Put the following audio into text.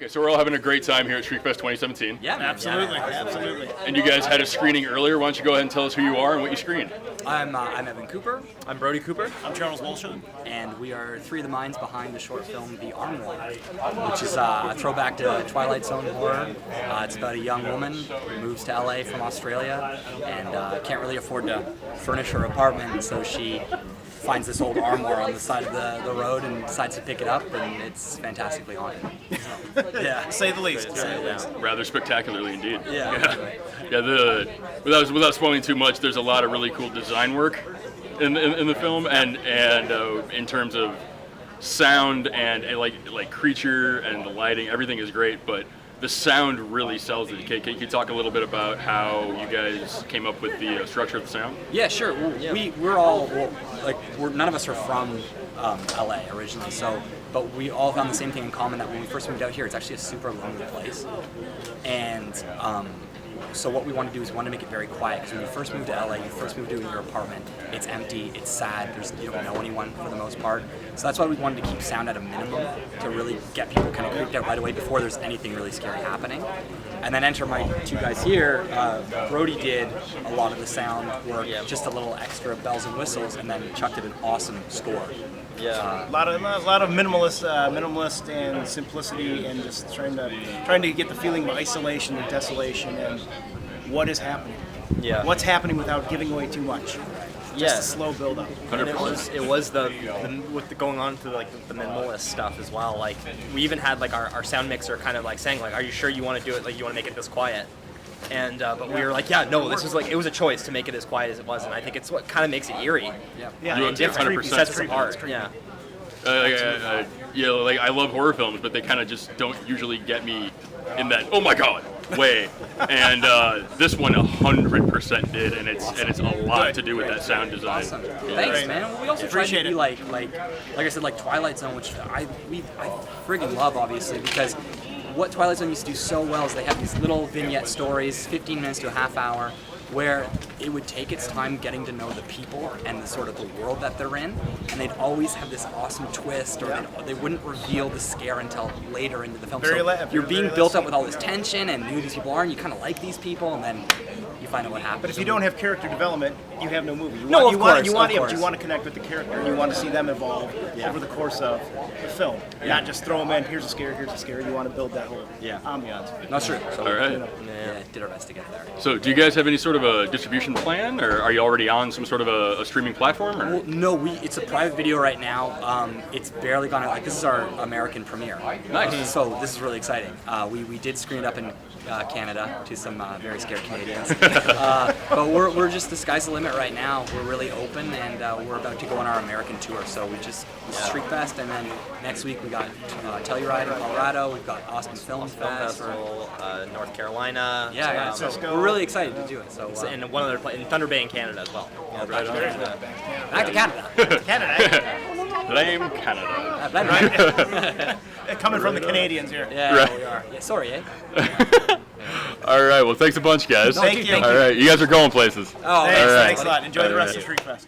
Okay, so we're all having a great time here at Shriekfest 2017. Yeah, Absolutely. And you guys had a screening earlier. Why don't you go ahead and tell us who you are and what you screened? I'm Evan Cooper. I'm Brody Cooper. I'm Charles Wolshan. And we are three of the minds behind the short film The Armoire, which is a throwback to Twilight Zone horror. It's about a young woman who moves to LA from Australia and can't really afford to furnish her apartment, so she finds this old Armoire on the side of the road and decides to pick it up, and it's fantastically haunted. So, yeah, Say the least. Rather spectacularly indeed. Yeah. Without spoiling too much, there's a lot of really cool design work in the film, and in terms of sound and like creature and the lighting, everything is great, but the sound really sells it. Can you talk a little bit about how you guys came up with the structure of the sound? Yeah, sure. None of us are from LA originally, but we all found the same thing in common, that when we first moved out here, it's actually a super lonely place. And so what we want to do is we want to make it very quiet, because when you first move to LA, you first move to your apartment, it's empty, it's sad, you don't know anyone for the most part. So that's why we wanted to keep sound at a minimum, to really get people kind of creeped out right away before there's anything really scary happening. And then enter my two guys here. Brody did a lot of the sound work, just a little extra bells and whistles, and then Chuck did an awesome score. Yeah, A lot of minimalist and simplicity, and just trying to get the feeling of isolation and desolation and what is happening. Yeah. What's happening without giving away too much. Just a slow build up. And it was the with the going on to like the minimalist stuff as well. Like we even had like our sound mixer kind of like saying like, "Are you sure you want to do it? Like you want to make it this quiet?" And but we were like, "Yeah, no, this was like it was a choice to make it as quiet as it was," and I think it's what kind of makes it eerie. Yeah, You it's different. creepy. Sets It's us creepy. apart. It's creepy. Yeah. Like I love horror films, but they kind of just don't usually get me in that oh my god way. And this one 100% did, and it's a lot to do with that sound design. Awesome. Thanks, man. Well, we also tried to Appreciate be it. like I said, like Twilight Zone, which I friggin' love, obviously, because what Twilight Zone used to do so well is they have these little vignette stories, 15 minutes to a half hour, where it would take its time getting to know the people and the sort of the world that they're in, and they'd always have this awesome twist, or they wouldn't reveal the scare until later into the film. You're being built up with all this tension and who these people are, and you kind of like these people, and then you find out what happens. But if you don't have character development, you have no movie. No, of course. You want to connect with the character, and you want to see them evolve over the course of the film. Not just throw them in. Here's a scare. You want to build that whole ambiance. Not true. So, All right. did our best to get there. So, do you guys have any sort of a distribution plan, or are you already on some sort of a streaming platform? Or? Well, no, it's a private video right now. It's barely gone out. Like, this is our American premiere. Nice. So this is really exciting. We did screen it up in Canada to some very scared Canadians. But we're just, the sky's the limit right now. We're really open, and we're about to go on our American tour. So this is Shriekfest, and then next week we got Telluride in Colorado. We've got Austin Film Festival, North Carolina. So we're really excited to do it. So and one other place in Thunder Bay in Canada as well. Right on. back to Canada. Blame Canada. Right. Coming from the Canadians here. Yeah, Right. we are. Yeah, sorry, eh? All right. Well, thanks a bunch, guys. Thank you. All right. You guys are going places. Oh, Thanks, All right. thanks a lot. Enjoy the rest All of Shriekfest.